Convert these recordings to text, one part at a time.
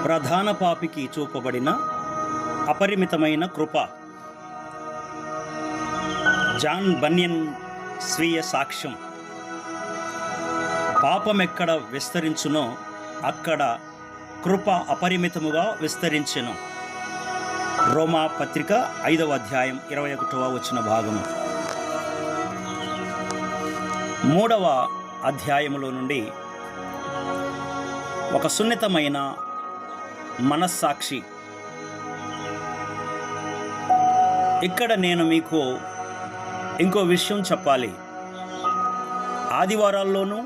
ప్రధాన పాపికి చూపబడిన అపరిమితమైన కృప. జాన్ బన్యన్ స్వీయ సాక్ష్యం. పాపమెక్కడ విస్తరించునో అక్కడ కృప అపరిమితముగా విస్తరించెను. రోమా పత్రిక 5వ అధ్యాయం 21వ వచన భాగము. 3వ అధ్యాయములో నుండి ఒక సున్నితమైన మనస్సాక్షి. ఇక్కడ నేను మీకు ఇంకో విషయం చెప్పాలి. ఆదివారాల్లోనూ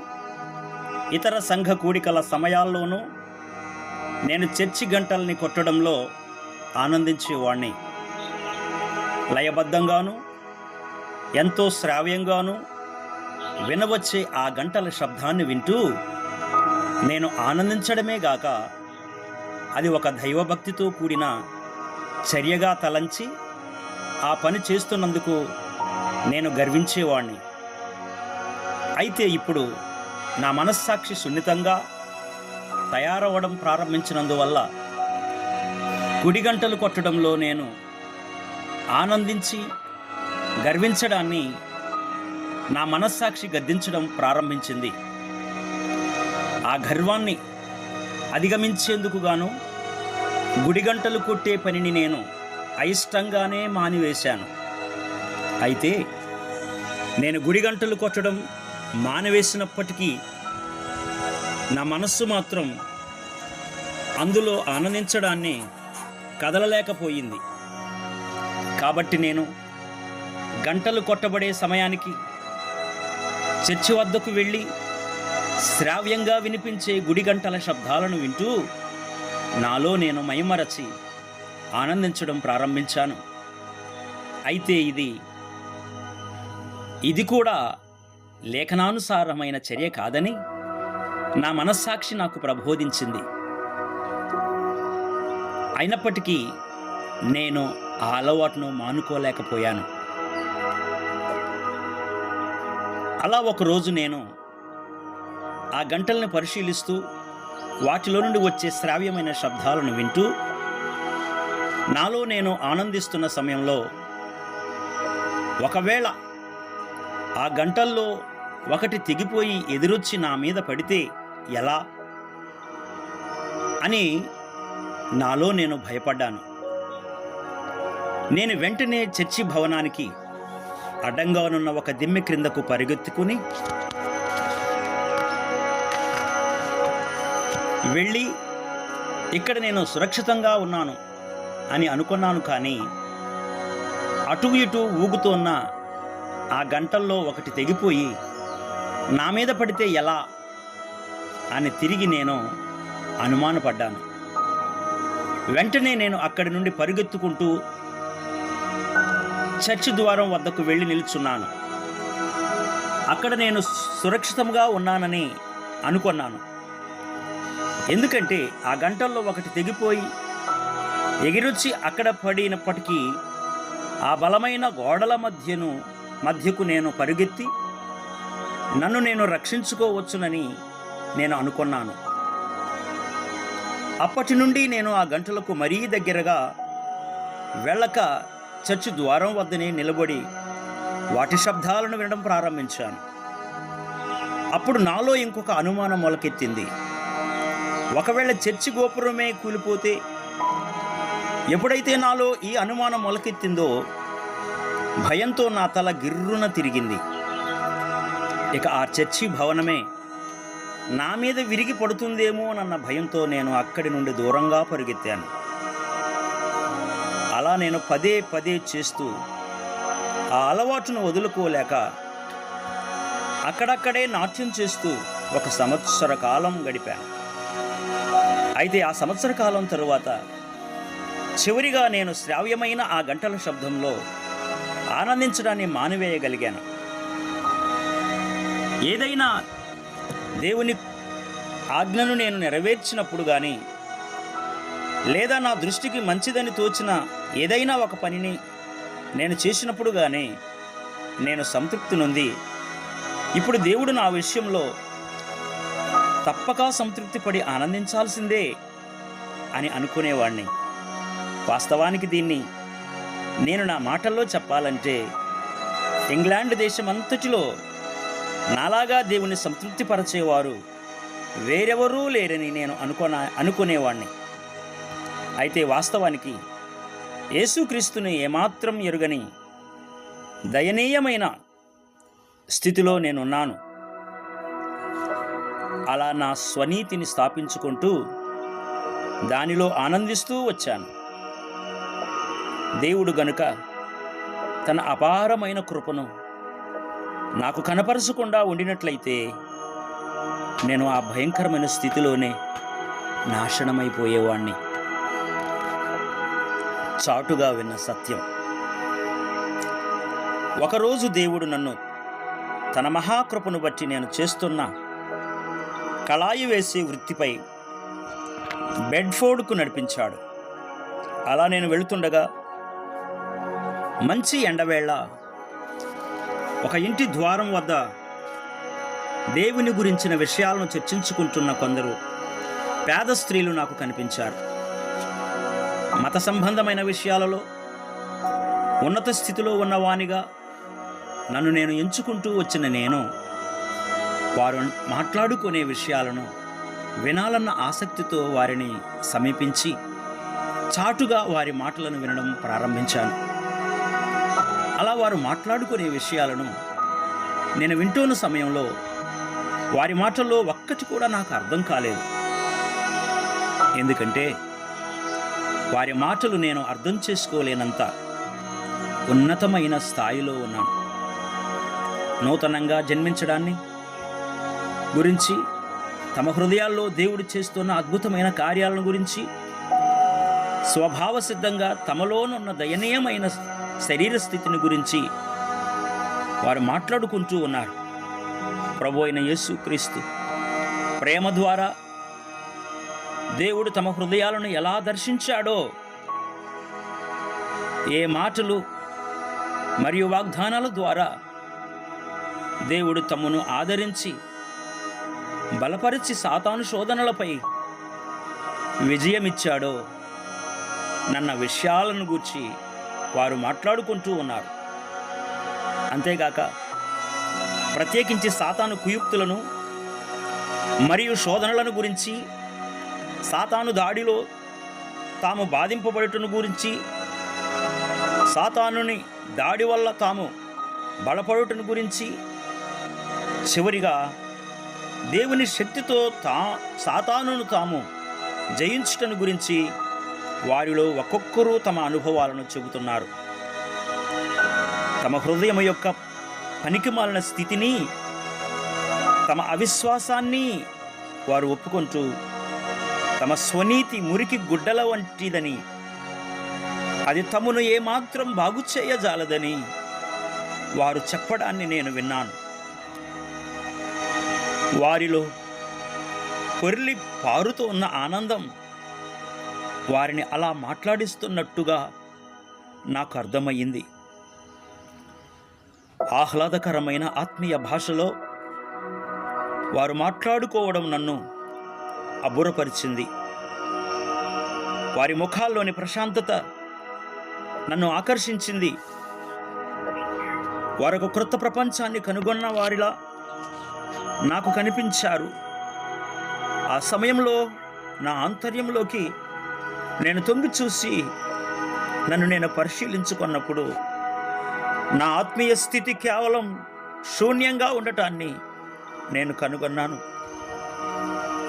ఇతర సంఘ కూడికల సమయాల్లోనూ నేను చర్చి గంటల్ని కొట్టడంలో ఆనందించేవాణ్ణి. లయబద్ధంగాను ఎంతో శ్రావ్యంగాను వినవచ్చే ఆ గంటల శబ్దాన్ని వింటూ నేను ఆనందించడమే గాక అది ఒక దైవభక్తితో కూడిన చర్యగా తలంచి ఆ పని చేస్తున్నందుకు నేను గర్వించేవాణ్ణి. అయితే ఇప్పుడు నా మనస్సాక్షి సున్నితంగా తయారవడం ప్రారంభించినందువల్ల గుడిగంటలు కొట్టడంలో నేను ఆనందించి గర్వించడాన్ని నా మనస్సాక్షి గద్దించడం ప్రారంభించింది. ఆ గర్వాన్ని అధిగమించేందుకు గాను గుడిగంటలు కొట్టే పనిని నేను అయిష్టంగానే మానివేశాను. అయితే నేను గుడిగంటలు కొట్టడం మానివేసినప్పటికీ నా మనస్సు మాత్రం అందులో ఆనందించడాన్ని కదలలేకపోయింది. కాబట్టి నేను గంటలు కొట్టబడే సమయానికి చర్చి వద్దకు వెళ్ళి శ్రావ్యంగా వినిపించే గుడి గంటల శబ్దాలను వింటూ నాలో నేను మైమరచి ఆనందించడం ప్రారంభించాను. అయితే ఇది కూడా లేఖనానుసారమైన చర్య కాదని నా మనస్సాక్షి నాకు ప్రబోధించింది. అయినప్పటికీ నేను ఆ అలవాటును మానుకోలేకపోయాను. అలా ఒకరోజు నేను ఆ గంటల్ని పరిశీలిస్తూ వాటిలో నుండి వచ్చే శ్రావ్యమైన శబ్దాలను వింటూ నాలో నేను ఆనందిస్తున్న సమయంలో ఒకవేళ ఆ గంటల్లో ఒకటి తెగిపోయి ఎదురొచ్చి నా మీద పడితే ఎలా అని నాలో నేను భయపడ్డాను. నేను వెంటనే చర్చి భవనానికి అడ్డంగానున్న ఒక దిమ్మె క్రిందకు పరిగెత్తుకుని వెళ్ళి ఇక్కడ నేను సురక్షితంగా ఉన్నాను అని అనుకున్నాను. కానీ అటు ఇటు ఊగుతోన్న ఆ గంటల్లో ఒకటి తెగిపోయి నా మీద పడితే ఎలా అని తిరిగి నేను అనుమానపడ్డాను. వెంటనే నేను అక్కడి నుండి పరిగెత్తుకుంటూ చర్చి ద్వారం వద్దకు వెళ్ళి నిల్చున్నాను. అక్కడ నేను సురక్షితంగా ఉన్నానని అనుకున్నాను. ఎందుకంటే ఆ గంటల్లో ఒకటి తెగిపోయి ఎగిరొచ్చి అక్కడ పడినప్పటికీ ఆ బలమైన గోడల మధ్యకు నేను పరుగెత్తి నన్ను నేను రక్షించుకోవచ్చునని నేను అనుకున్నాను. అప్పటి నుండి నేను ఆ గంటలకు మరీ దగ్గరగా వెళ్ళక చర్చి ద్వారం వద్దనే నిలబడి వాటి శబ్దాలను వినడం ప్రారంభించాను. అప్పుడు నాలో ఇంకొక అనుమానం మొలకెత్తింది. ఒకవేళ చర్చి గోపురమే కూలిపోతే? ఎప్పుడైతే నాలో ఈ అనుమానం మొలకెత్తిందో భయంతో నా తల గిర్రున తిరిగింది. ఇక ఆ చర్చి భవనమే నా మీద విరిగి పడుతుందేమోనన్న భయంతో నేను అక్కడి నుండి దూరంగా పరిగెత్తాను. అలా నేను పదే పదే చేస్తూ ఆ అలవాటును వదులుకోలేక అక్కడక్కడే నాట్యం చేస్తూ 1 సంవత్సర కాలం గడిపాను. అయితే ఆ సంవత్సర కాలం తరువాత చివరిగా నేను శ్రావ్యమైన ఆ గంటల శబ్దంలో ఆనందించడాన్ని మానివేయగలిగాను. ఏదైనా దేవుని ఆజ్ఞను నేను నెరవేర్చినప్పుడు కానీ లేదా నా దృష్టికి మంచిదని తోచిన ఏదైనా ఒక పనిని నేను చేసినప్పుడు కానీ నేను సంతృప్తి నొంది ఇప్పుడు దేవుడు నా విషయంలో తప్పక సంతృప్తి పడి ఆనందించాల్సిందే అని అనుకునేవాణ్ణి. వాస్తవానికి దీన్ని నేను నా మాటల్లో చెప్పాలంటే ఇంగ్లాండ్ దేశమంతటిలో నాలాగా దేవుని సంతృప్తిపరచేవారు వేరెవరూ లేరని నేను అనుకునేవాణ్ణి. అయితే వాస్తవానికి యేసుక్రీస్తుని ఏమాత్రం ఎరుగని దయనీయమైన స్థితిలో నేనున్నాను. అలా నా స్వనీతిని స్థాపించుకుంటూ దానిలో ఆనందిస్తూ వచ్చాను. దేవుడు గనుక తన అపారమైన కృపను నాకు కనపరచకుండా ఉండినట్లయితే నేను ఆ భయంకరమైన స్థితిలోనే నాశనమైపోయేవాణ్ణి. చాటుగా విన్న సత్యం. ఒకరోజు దేవుడు నన్ను తన మహాకృపను బట్టి నేను చేస్తున్న కళాయి వేసే వృత్తిపై బెడ్ఫోర్డ్కు నడిపించాడు. అలా నేను వెళుతుండగా మంచి ఎండవేళ ఒక ఇంటి ద్వారం వద్ద దేవుని గురించిన విషయాలను చర్చించుకుంటున్న కొందరు పేద స్త్రీలు నాకు కనిపించారు. మత సంబంధమైన విషయాలలో ఉన్నత స్థితిలో ఉన్నవానిగా నన్ను నేను ఎంచుకుంటూ వచ్చిన నేను వారు మాట్లాడుకునే విషయాలను వినాలన్న ఆసక్తితో వారిని సమీపించి చాటుగా వారి మాటలను వినడం ప్రారంభించాను. అలా వారు మాట్లాడుకునే విషయాలను నేను వింటున్న సమయంలో వారి మాటల్లో ఒక్కటి కూడా నాకు అర్థం కాలేదు. ఎందుకంటే వారి మాటలు నేను అర్థం చేసుకోలేనంత ఉన్నతమైన స్థాయిలో ఉన్నాను. నూతనంగా జన్మించడాన్ని గురించి, తమ హృదయాల్లో దేవుడు చేస్తున్న అద్భుతమైన కార్యాలను గురించి, స్వభావ సిద్ధంగా తమలోనున్న దయనీయమైన శరీర స్థితిని గురించి వారు మాట్లాడుకుంటూ ఉన్నారు. ప్రభు అయిన యేసుక్రీస్తు ప్రేమ ద్వారా దేవుడు తమ హృదయాలను ఎలా దర్శించాడో, ఏ మాటలు మరియు వాగ్దానాల ద్వారా దేవుడు తమను ఆదరించి బలపరిచి సాతాను శోధనలపై విజయమిచ్చాడో నన్న విషయాలను గూర్చి వారు మాట్లాడుకుంటూ ఉన్నారు. అంతేగాక ప్రత్యేకించి సాతాను కుయుక్తులను మరియు శోధనలను గురించి, సాతాను దాడిలో తాము బాధింపబడుటను గురించి, సాతానుని దాడి వల్ల తాము బలపడుటను గురించి, చివరిగా దేవుని శక్తితో సాతానును తాము జయించుటను గురించి వారిలో ఒక్కొక్కరు తమ అనుభవాలను చెబుతున్నారు. తమ హృదయం యొక్క పనికిమాలిన స్థితిని, తమ అవిశ్వాసాన్ని వారు ఒప్పుకుంటూ తమ స్వనీతి మురికి గుడ్డల వంటిదని, అది తమను ఏమాత్రం బాగు చేయజాలదని వారు చెప్పడాన్ని నేను విన్నాను. వారిలో పొర్లి పారుతూ ఉన్న ఆనందం వారిని అలా మాట్లాడిస్తున్నట్టుగా నాకు అర్థమయ్యింది. ఆహ్లాదకరమైన ఆత్మీయ భాషలో వారు మాట్లాడుకోవడం నన్ను అబ్బురపరిచింది. వారి ముఖాల్లోని ప్రశాంతత నన్ను ఆకర్షించింది. వారొక క్రొత్త ప్రపంచాన్ని కనుగొన్న వారిలా నాకు కనిపించారు. ఆ సమయంలో నా ఆంతర్యంలోకి నేను తొంగి చూసి నన్ను నేను పరిశీలించుకున్నప్పుడు నా ఆత్మీయ స్థితి కేవలం శూన్యంగా ఉండటాన్ని నేను కనుగొన్నాను.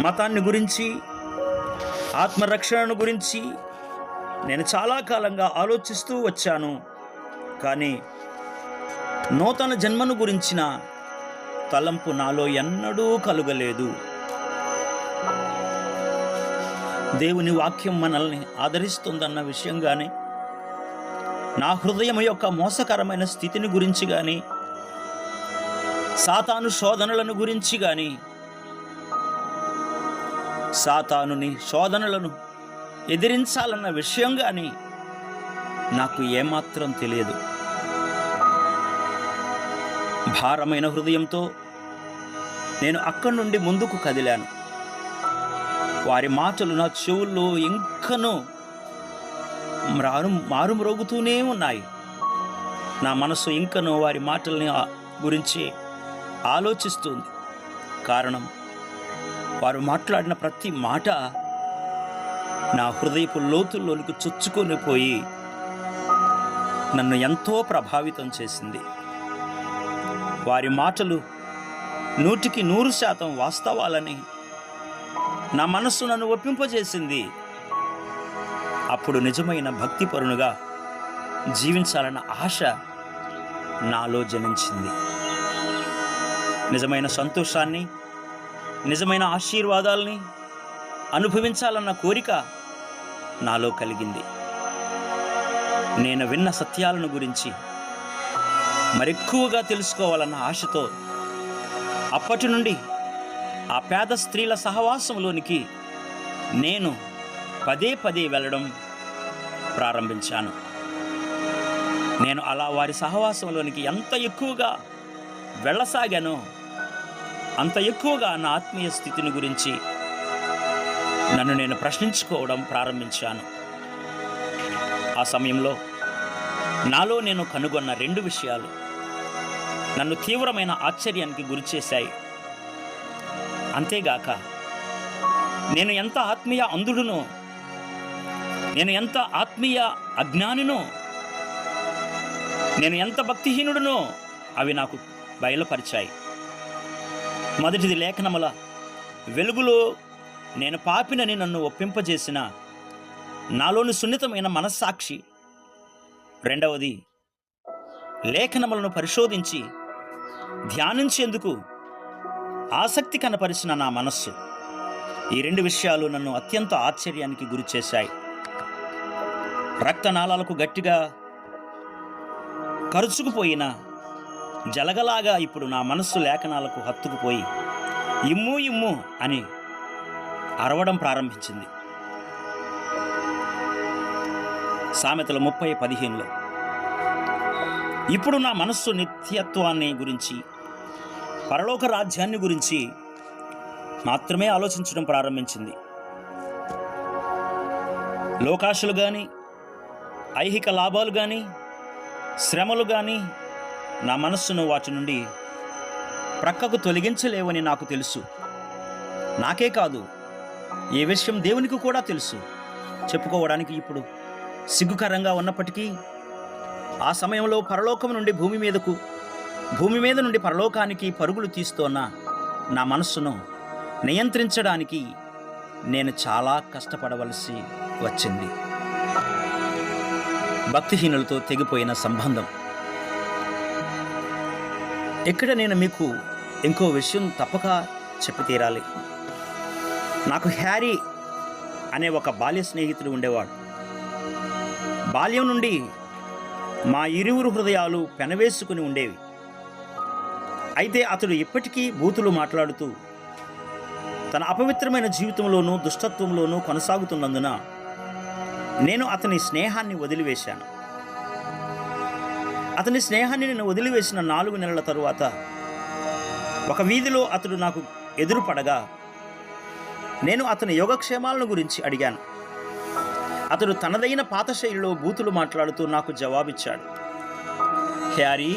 మతాన్ని గురించి, ఆత్మరక్షణను గురించి నేను చాలా కాలంగా ఆలోచిస్తూ వచ్చాను. కానీ నూతన జన్మను గురించిన తలంపు నాలో ఎన్నడూ కలుగలేదు. దేవుని వాక్యం మనల్ని ఆదరిస్తుందన్న విషయం కానీ, నా హృదయం యొక్క మోసకరమైన స్థితిని గురించి కానీ, సాతాను శోధనలను గురించి కానీ, సాతానుని శోధనలను ఎదిరించాలన్న విషయం కానీ నాకు ఏమాత్రం తెలియదు. భారమైన హృదయంతో నేను అక్కడి నుండి ముందుకు కదిలాను. వారి మాటలు నా చెవుల్లో ఇంకనూ మారుమ్రోగుతూనే ఉన్నాయి. నా మనసు ఇంకనూ వారి మాటల్ని గురించి ఆలోచిస్తుంది. కారణం, వారు మాట్లాడిన ప్రతి మాట నా హృదయపు లోతుల్లోనికి చొచ్చుకొని పోయి నన్ను ఎంతో ప్రభావితం చేసింది. వారి మాటలు 100% వాస్తవాలని నా మనస్సు నన్ను ఒప్పింపజేసింది. అప్పుడు నిజమైన భక్తిపరునిగా జీవించాలన్న ఆశ నాలో జనించింది. నిజమైన సంతోషాన్ని, నిజమైన ఆశీర్వాదాల్ని అనుభవించాలన్న కోరిక నాలో కలిగింది. నేను విన్న సత్యాలను గురించి మరెక్కువగా తెలుసుకోవాలన్న ఆశతో అప్పటి నుండి ఆ పేద స్త్రీల సహవాసంలోనికి నేను పదే వెళ్ళడం ప్రారంభించాను. నేను అలా వారి సహవాసంలోనికి ఎంత ఎక్కువగా వెళ్ళసాగానో అంత ఎక్కువగా నా ఆత్మీయ స్థితిని గురించి నన్ను నేను ప్రశ్నించుకోవడం ప్రారంభించాను. ఆ సమయంలో నాలో నేను కనుగొన్న 2 విషయాలు నన్ను తీవ్రమైన ఆశ్చర్యానికి గురిచేశాయి. అంతేగాక నేను ఎంత ఆత్మీయ అంధుడునో, నేను ఎంత ఆత్మీయ అజ్ఞానినో, నేను ఎంత భక్తిహీనుడునో అవి నాకు బయలుపరిచాయి. మొదటిది, లేఖనముల వెలుగులో నేను పాపినని నన్ను ఒప్పింపజేసిన నాలోని సున్నితమైన మనస్సాక్షి. రెండవది, లేఖనములను పరిశోధించి ధ్యానించేందుకు ఆసక్తి కనపరిచిన నా మనస్సు. ఈ 2 విషయాలు నన్ను అత్యంత ఆశ్చర్యానికి గురి చేశాయి. రక్తనాళాలకు గట్టిగా కరుచుకుపోయిన జలగలాగా ఇప్పుడు నా మనస్సు లేఖనాలకు హత్తుకుపోయి ఇమ్ము ఇమ్ము అని అరవడం ప్రారంభించింది. సామెతలు 30:15లో ఇప్పుడు నా మనస్సు నిత్యత్వాన్ని గురించి, పరలోక రాజ్యాన్ని గురించి మాత్రమే ఆలోచించడం ప్రారంభించింది. లోకాశలు కానీ, ఐహిక లాభాలు కానీ, శ్రమలు కానీ నా మనస్సును వాటి నుండి ప్రక్కకు తొలగించలేవని నాకు తెలుసు. నాకే కాదు, ఏ విషయం దేవునికి కూడా తెలుసు. చెప్పుకోవడానికి ఇప్పుడు సిగ్గుకరంగా ఉన్నప్పటికీ ఆ సమయంలో పరలోకం నుండి భూమి మీదకు, భూమి మీద నుండి పరలోకానికి పరుగులు తీస్తోన్న నా మనస్సును నియంత్రించడానికి నేను చాలా కష్టపడవలసి వచ్చింది. భక్తిహీనులతో తెగిపోయిన సంబంధం. ఇక్కడ నేను మీకు ఇంకో విషయం తప్పక చెప్పి తీరాలి. నాకు హ్యారీ అనే ఒక బాల్య స్నేహితుడు ఉండేవాడు. బాల్యం నుండి మా ఇరువురు హృదయాలు పెనవేసుకుని ఉండేవి. అయితే అతడు ఇప్పటికీ బూతులు మాట్లాడుతూ తన అపవిత్రమైన జీవితంలోనూ దుష్టత్వంలోనూ కొనసాగుతున్నందున నేను అతని స్నేహాన్ని వదిలివేశాను. అతని స్నేహాన్ని నేను వదిలివేసిన 4 నెలల తరువాత ఒక వీధిలో అతడు నాకు ఎదురుపడగా నేను అతని యోగక్షేమాలను గురించి అడిగాను. అతడు తనదైన పాత శైలిలో బూతులు మాట్లాడుతూ నాకు జవాబిచ్చాడు. హ్యారీ,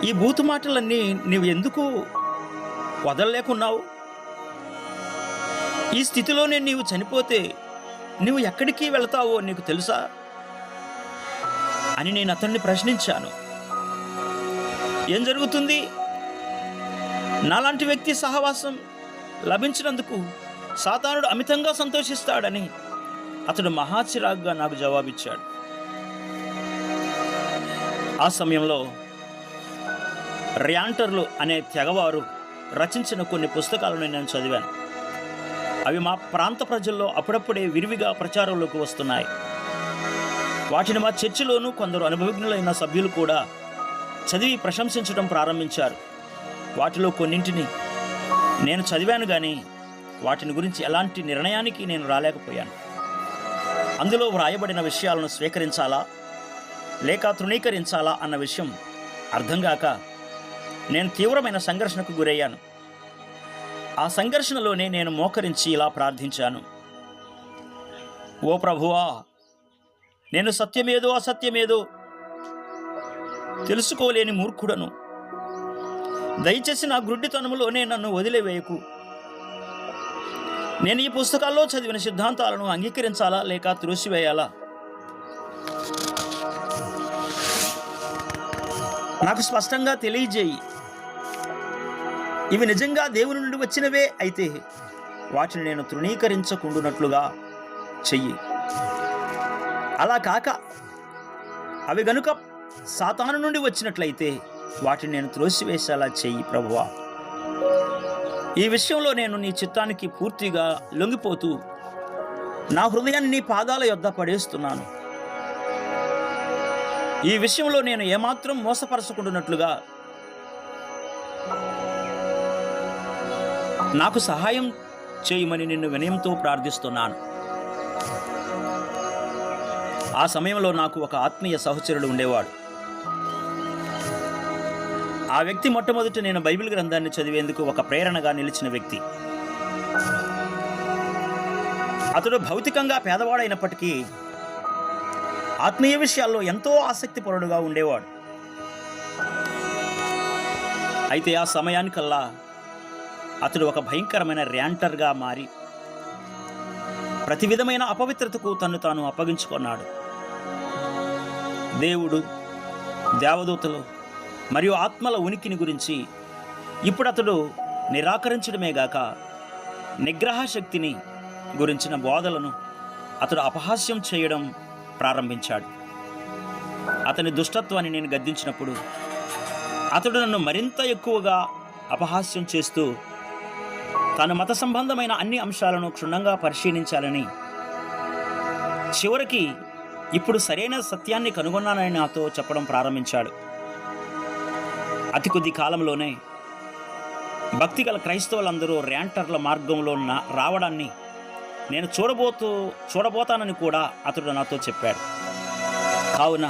ఈ బూతు మాటలన్నీ నీవు ఎందుకు వదలలేకున్నావు? ఈ స్థితిలోనే నీవు చనిపోతే నువ్వు ఎక్కడికి వెళతావో నీకు తెలుసా అని నేను అతన్ని ప్రశ్నించాను. ఏం జరుగుతుంది? నాలాంటి వ్యక్తి సహవాసం లభించినందుకు సాతానుడు అమితంగా సంతోషిస్తాడని అతడు మహాచిరాగ్గా నాకు జవాబిచ్చాడు. ఆ సమయంలో ర్యాంటర్లు అనే తెగవారు రచించిన కొన్ని పుస్తకాలను నేను చదివాను. అవి మా ప్రాంత ప్రజల్లో అప్పుడప్పుడే విరివిగా ప్రచారంలోకి వస్తున్నాయి. వాటిని మా చర్చిలోనూ కొందరు అనుభవజ్ఞులైన సభ్యులు కూడా చదివి ప్రశంసించడం ప్రారంభించారు. వాటిలో కొన్నింటిని నేను చదివాను, కానీ వాటిని గురించి ఎలాంటి నిర్ణయానికి నేను రాలేకపోయాను. అందులో వ్రాయబడిన విషయాలను స్వీకరించాలా లేక తృణీకరించాలా అన్న విషయం అర్థం కాక నేను తీవ్రమైన సంఘర్షణకు గురయ్యాను. ఆ సంఘర్షణలోనే నేను మోకరించి ఇలా ప్రార్థించాను, ఓ ప్రభువా, నేను సత్యమేదో అసత్యమేదో తెలుసుకోలేని మూర్ఖుడను. దయచేసి నా గుడ్డితనములోనే నన్ను వదిలివేయకు. నేను ఈ పుస్తకాల్లో చదివిన సిద్ధాంతాలను అంగీకరించాలా లేక త్రోసివేయాలా? నాకు స్పష్టంగా తెలియజేయి. ఇవి నిజంగా దేవుని నుండి వచ్చినవే అయితే వాటిని నేను తృణీకరించకుండునట్లుగా చెయ్యి. అలా కాక అవి గనుక సాతాను నుండి వచ్చినట్లయితే వాటిని నేను త్రోసివేసేలా చెయ్యి ప్రభువా. ఈ విషయంలో నేను నీ చిత్తానికి పూర్తిగా లొంగిపోతూ నా హృదయాన్ని నీ పాదాల యొద్ద పడేస్తున్నాను. ఈ విషయంలో నేను ఏమాత్రం మోసపరచకుండానట్లుగా నాకు సహాయం చేయమని నిన్ను వినయంతో ప్రార్థిస్తున్నాను. ఆ సమయంలో నాకు ఒక ఆత్మీయ సహచరుడు ఉండేవాడు. ఆ వ్యక్తి మొట్టమొదట నేను బైబిల్ గ్రంథాన్ని చదివేందుకు ఒక ప్రేరణగా నిలిచిన వ్యక్తి. అతడు భౌతికంగా పేదవాడైనప్పటికీ ఆత్మీయ విషయాల్లో ఎంతో ఆసక్తిపరుడుగా ఉండేవాడు. అయితే ఆ సమయానికల్లా అతడు ఒక భయంకరమైన ర్యాంటర్గా మారి ప్రతి విధమైన అపవిత్రతకు తన్ను తాను అప్పగించుకున్నాడు. దేవుడు, దేవదూతలు మరియు ఆత్మల ఉనికిని గురించి ఇప్పుడు అతడు నిరాకరించడమే గాక నిగ్రహ శక్తిని గురించిన బోధలను అతడు అపహాస్యం చేయడం ప్రారంభించాడు. అతని దుష్టత్వాన్ని నేను గద్దించినప్పుడు అతడు నన్ను మరింత ఎక్కువగా అపహాస్యం చేస్తూ తన మత సంబంధమైన అన్ని అంశాలను క్షుణ్ణంగా పరిశీలించాలని, చివరికి ఇప్పుడు సరైన సత్యాన్ని కనుగొన్నానని నాతో చెప్పడం ప్రారంభించాడు. అతి కొద్ది కాలంలోనే భక్తిగల క్రైస్తవులందరూ ర్యాంటర్ల మార్గంలో రావడాన్ని నేను చూడబోతానని కూడా అతడు నాతో చెప్పాడు. కావున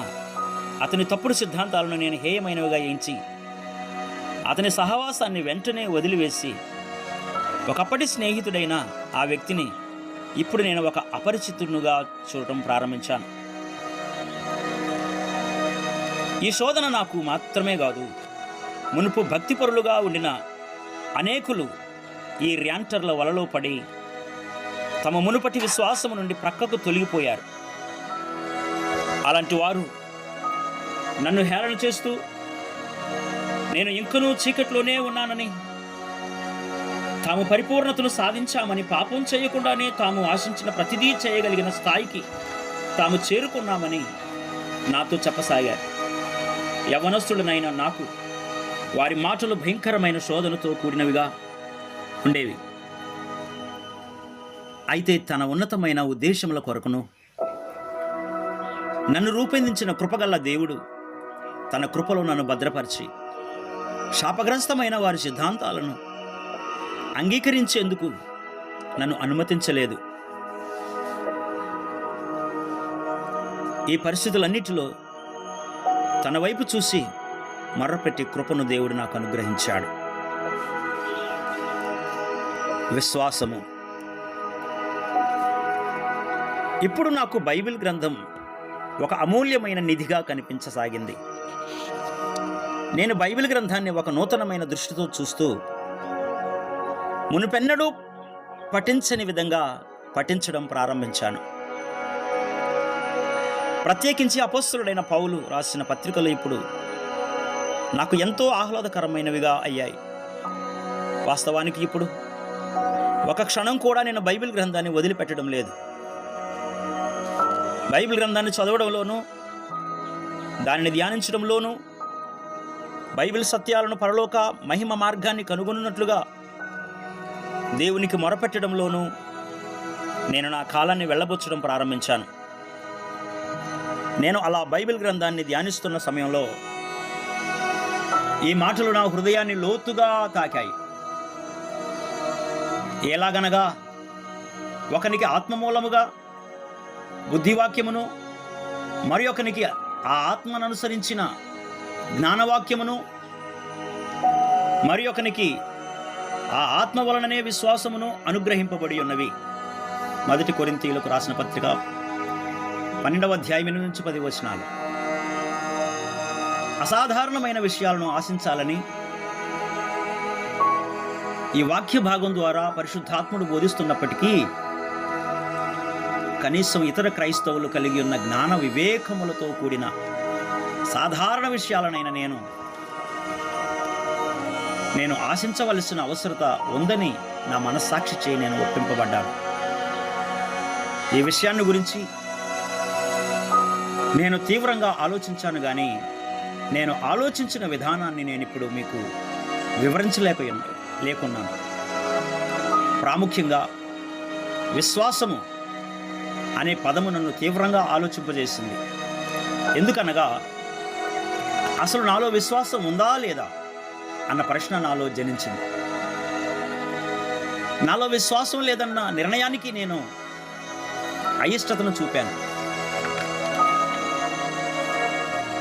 అతని తప్పుడు సిద్ధాంతాలను నేను హేయమైనవిగా ఎంచి అతని సహవాసాన్ని వెంటనే వదిలివేసి ఒకప్పటి స్నేహితుడైన ఆ వ్యక్తిని ఇప్పుడు నేను ఒక అపరిచితునుగా చూడటం ప్రారంభించాను. ఈ శోధన నాకు మాత్రమే కాదు, మునుపు భక్తిపరులుగా ఉండిన అనేకులు ఈ ర్యాంటర్ల వలలో పడి తమ మునుపటి విశ్వాసము నుండి ప్రక్కకు తొలగిపోయారు. అలాంటి వారు నన్ను హేళన చేస్తూ నేను ఇంకనూ చీకట్లోనే ఉన్నానని, తాము పరిపూర్ణతను సాధించామని, పాపం చేయకుండానే తాము ఆశించిన ప్రతిదీ చేయగలిగిన స్థాయికి తాము చేరుకున్నామని నాతో చెప్పసాగారు. యవ్వనస్తుడనైన నాకు వారి మాటలు భయంకరమైన శోధనతో కూడినవిగా ఉండేవి. అయితే తన ఉన్నతమైన ఉద్దేశముల కొరకును నన్ను రూపొందించిన కృపగల్ల దేవుడు తన కృపలో నన్ను భద్రపరిచి శాపగ్రస్తమైన వారి సిద్ధాంతాలను అంగీకరించేందుకు నన్ను అనుమతించలేదు. ఈ పరిస్థితులన్నిటిలో తన వైపు చూసి మర్రపెట్టి కృపను దేవుడు నాకు అనుగ్రహించాడు. విశ్వాసము. ఇప్పుడు నాకు బైబిల్ గ్రంథం ఒక అమూల్యమైన నిధిగా కనిపించసాగింది. నేను బైబిల్ గ్రంథాన్ని ఒక నూతనమైన దృష్టితో చూస్తూ మునుపెన్నడూ పఠించని విధంగా పఠించడం ప్రారంభించాను. ప్రత్యేకించి అపోస్తలుడైన పౌలు రాసిన పత్రికలు ఇప్పుడు నాకు ఎంతో ఆహ్లాదకరమైనవిగా అయ్యాయి. వాస్తవానికి ఇప్పుడు ఒక క్షణం కూడా నేను బైబిల్ గ్రంథాన్ని వదిలిపెట్టడం లేదు. బైబిల్ గ్రంథాన్ని చదవడంలోనూ దానిని ధ్యానించడంలోనూ బైబిల్ సత్యాలను, పరలోక మహిమ మార్గాన్ని కనుగొన్నట్లుగా దేవునికి మొరపెట్టడంలోనూ నేను నా కాలాన్ని వెళ్ళబుచ్చడం ప్రారంభించాను. నేను అలా బైబిల్ గ్రంథాన్ని ధ్యానిస్తున్న సమయంలో ఈ మాటలు నా హృదయాన్ని లోతుగా తాకాయి. ఎలాగనగా, ఒకనికి ఆత్మమూలముగా బుద్ధివాక్యమును, మరి ఒకనికి ఆ ఆత్మను అనుసరించిన జ్ఞానవాక్యమును, మరి ఒకనికి ఆ ఆత్మ వలననే విశ్వాసమును అనుగ్రహింపబడి ఉన్నవి. 1 కొరింథీయులకు రాసిన పత్రిక 12వ అధ్యాయం 8 నుంచి 10 వచనాలు. అసాధారణమైన విషయాలను ఆశించాలని ఈ వాక్య భాగం ద్వారా పరిశుద్ధాత్ముడు బోధిస్తున్నప్పటికీ కనీసం ఇతర క్రైస్తవులు కలిగి ఉన్న జ్ఞాన వివేకములతో కూడిన సాధారణ విషయాలనైనా నేను ఆశించవలసిన అవసరత ఉందని నా మనస్సాక్షి చేయి నేను ఒప్పింపబడ్డాను. ఈ విషయాన్ని గురించి నేను తీవ్రంగా ఆలోచించాను, కానీ నేను ఆలోచించిన విధానాన్ని నేను ఇప్పుడు మీకు లేకున్నాను. ప్రాముఖ్యంగా విశ్వాసము అనే పదము నన్ను తీవ్రంగా ఆలోచింపజేసింది. ఎందుకనగా అసలు నాలో విశ్వాసం ఉందా లేదా అన్న ప్రశ్న నాలో జనించింది. నాలో విశ్వాసం లేదన్న నిర్ణయానికి నేను అయిష్టతను చూపాను.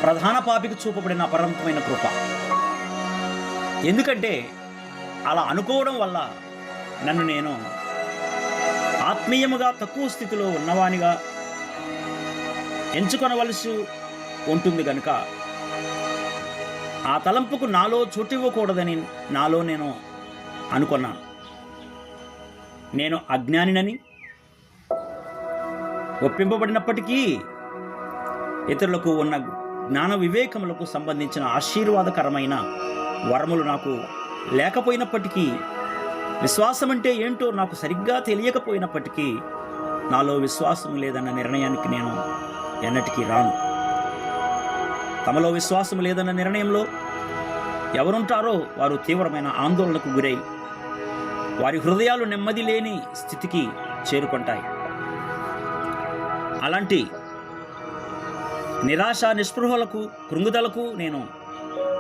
ప్రధాన పాపికి చూపబడిన అపరిమితమైన కృప. ఎందుకంటే అలా అనుకోవడం వల్ల నన్ను నేను ఆత్మీయముగా తక్కువ స్థితిలో ఉన్నవానిగా ఎంచుకొనవలసి ఉంటుంది గనుక ఆ తలంపుకు నాలో చోటివ్వకూడదని నాలో నేను అనుకున్నాను. నేను అజ్ఞానినని ఒప్పింపబడినప్పటికీ ఇతరులకు ఉన్న జ్ఞాన వివేకములకు సంబంధించిన ఆశీర్వాదకరమైన వరములు నాకు లేకపోయినప్పటికీ, విశ్వాసం అంటే ఏంటో నాకు సరిగ్గా తెలియకపోయినప్పటికీ నాలో విశ్వాసం లేదన్న నిర్ణయానికి నేను ఎన్నటికీ రాను. తమలో విశ్వాసం లేదన్న నిర్ణయంలో ఎవరుంటారో వారు తీవ్రమైన ఆందోళనకు గురై వారి హృదయాలు నెమ్మది లేని స్థితికి చేరుకుంటాయి. అలాంటి నిరాశ నిస్పృహలకు కృంగుదలకు నేను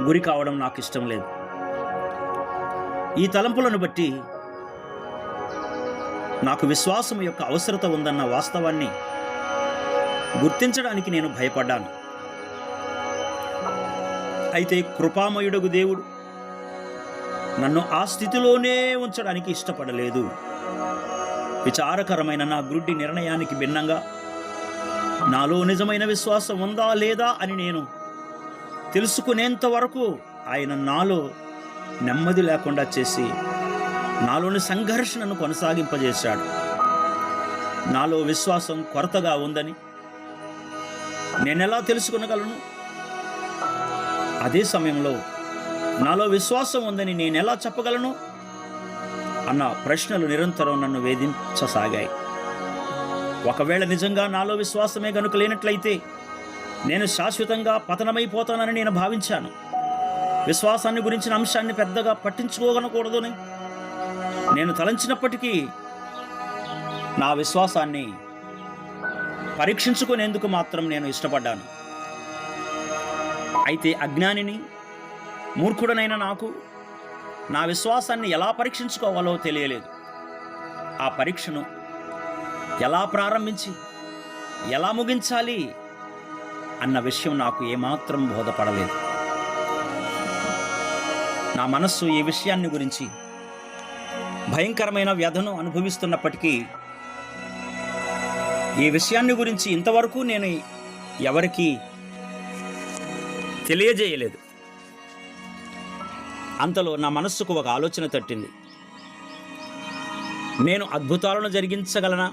గురి కావడం నాకు ఇష్టం లేదు. ఈ తలంపులను బట్టి నాకు విశ్వాసం యొక్క అవసరత ఉందన్న వాస్తవాన్ని గుర్తించడానికి నేను భయపడ్డాను. అయితే కృపామయుడగు దేవుడు నన్ను ఆ స్థితిలోనే ఉంచడానికి ఇష్టపడలేదు. విచారకరమైన నా గుడ్డి నిర్ణయానికి భిన్నంగా నాలో నిజమైన విశ్వాసం ఉందా లేదా అని నేను తెలుసుకునేంత వరకు ఆయన నాలో నెమ్మది లేకుండా చేసి నాలోని సంఘర్షణను కొనసాగింపజేశాడు. నాలో విశ్వాసం కొరతగా ఉందని నేనెలా తెలుసుకొనగలను? అదే సమయంలో నాలో విశ్వాసం ఉందని నేనెలా చెప్పగలను అన్న ప్రశ్నలు నిరంతరం నన్ను వేధించసాగాయి. ఒకవేళ నిజంగా నాలో విశ్వాసమే గనుక లేనట్లయితే నేను శాశ్వతంగా పతనమైపోతానని నేను భావించాను. విశ్వాసాన్ని గురించిన అంశాన్ని పెద్దగా పట్టించుకోగలకూడదని నేను తలంచినప్పటికీ నా విశ్వాసాన్ని పరీక్షించుకునేందుకు మాత్రం నేను ఇష్టపడ్డాను. అయితే అజ్ఞానిని, మూర్ఖుడనైన నాకు నా విశ్వాసాన్ని ఎలా పరీక్షించుకోవాలో తెలియలేదు. ఆ పరీక్షను ఎలా ప్రారంభించి ఎలా ముగించాలి అన్న విషయం నాకు ఏమాత్రం బోధపడలేదు. నా మనస్సు ఈ విషయాన్ని గురించి భయంకరమైన వ్యధను అనుభవిస్తున్నప్పటికీ ఈ విషయాన్ని గురించి ఇంతవరకు నేను ఎవరికీ తెలియజేయలేదు. అంతలో నా మనస్సుకు ఒక ఆలోచన తట్టింది. నేను అద్భుతాలను జరిగించగలనా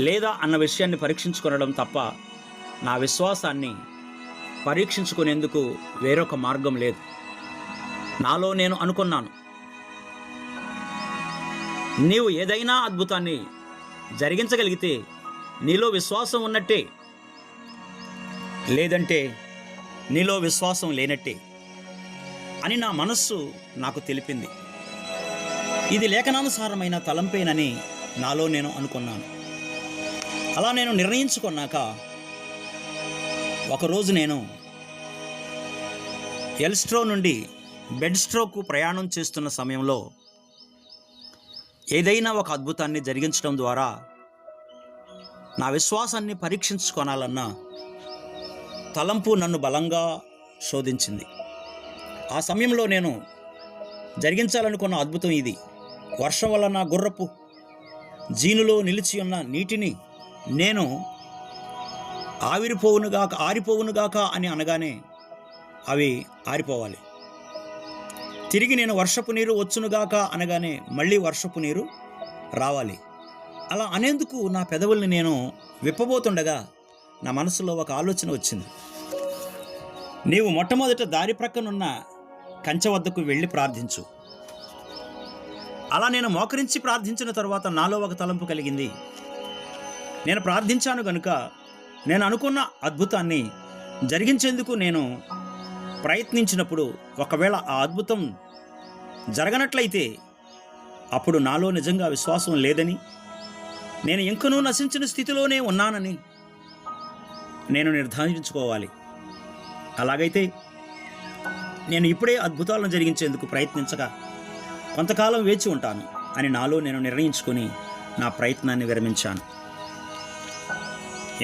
లేదా అన్న విషయాన్ని పరీక్షించుకొనడం తప్ప నా విశ్వాసాన్ని పరీక్షించుకునేందుకు వేరొక మార్గం లేదు. నాలో నేను అనుకున్నాను, నీవు ఏదైనా అద్భుతాన్ని జరిగించగలిగితే నీలో విశ్వాసం ఉన్నట్టే, లేదంటే నీలో విశ్వాసం లేనట్టే అని నా మనస్సు నాకు తెలిపింది. ఇది లేఖనానుసారమైన తలంపేనని నాలో నేను అనుకున్నాను. అలా నేను నిర్ణయించుకున్నాక ఒకరోజు నేను ఎల్స్ట్రో నుండి బెడ్స్ట్రోకు ప్రయాణం చేస్తున్న సమయంలో ఏదైనా ఒక అద్భుతాన్ని జరిగించడం ద్వారా నా విశ్వాసాన్ని పరీక్షించుకోనాలన్న తలంపు నన్ను బలంగా శోధించింది. ఆ సమయంలో నేను జరిగించాలనుకున్న అద్భుతం ఇది. వర్షం వల్ల నా గుర్రపు జీనులో నిలిచి ఉన్న నీటిని నేను ఆరిపోవునుగాక అని అనగానే అవి ఆరిపోవాలి. తిరిగి నేను వర్షపు నీరు వచ్చునుగాక అనగానే మళ్ళీ వర్షపు నీరు రావాలి. అలా అనేందుకు నా పెదవుల్ని నేను విప్పబోతుండగా నా మనసులో ఒక ఆలోచన వచ్చింది. నీవు మొట్టమొదట దారి ప్రక్కనున్న కంచె వద్దకు వెళ్ళి ప్రార్థించు. అలా నేను మోకరించి ప్రార్థించిన తరువాత నాలో ఒక తలంపు కలిగింది. నేను ప్రార్థించాను గనుక నేను అనుకున్న అద్భుతాన్ని జరిగించేందుకు నేను ప్రయత్నించినప్పుడు ఒకవేళ ఆ అద్భుతం జరగనట్లయితే అప్పుడు నాలో నిజంగా విశ్వాసం లేదని, నేను ఇంకనూ నశించిన స్థితిలోనే ఉన్నానని నేను నిర్ధారించుకోవాలి. అలాగైతే నేను ఇప్పుడే అద్భుతాలను జరిగించేందుకు ప్రయత్నించగా కొంతకాలం వేచి ఉంటాను అని నాలో నేను నిర్ణయించుకొని నా ప్రయత్నాన్ని విరమించాను.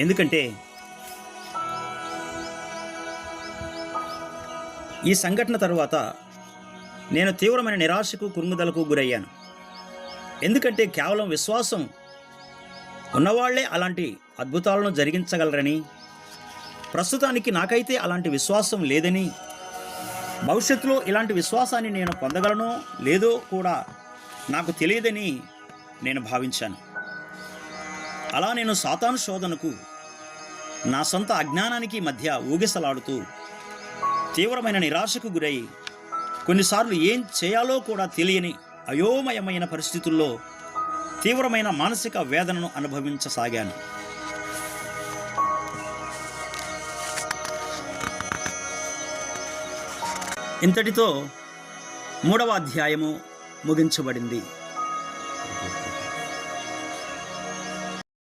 ఎందుకంటే ఈ సంఘటన తరువాత నేను తీవ్రమైన నిరాశకు కురుంగుదలకు గురయ్యాను. ఎందుకంటే కేవలం విశ్వాసం ఉన్నవాళ్లే అలాంటి అద్భుతాలను జరిగించగలరని, ప్రస్తుతానికి నాకైతే అలాంటి విశ్వాసం లేదని, భవిష్యత్తులో ఇలాంటి విశ్వాసాన్ని నేను పొందగలనో లేదో కూడా నాకు తెలియదని నేను భావించాను. అలా నేను సాతాను శోధనకు, నా సొంత అజ్ఞానానికి మధ్య ఊగిసలాడుతూ తీవ్రమైన నిరాశకు గురై కొన్నిసార్లు ఏం చేయాలో కూడా తెలియని అయోమయమైన పరిస్థితుల్లో తీవ్రమైన మానసిక వేదనను అనుభవించసాగాను. ఇంతటితో 3వ అధ్యాయము ముగించబడింది.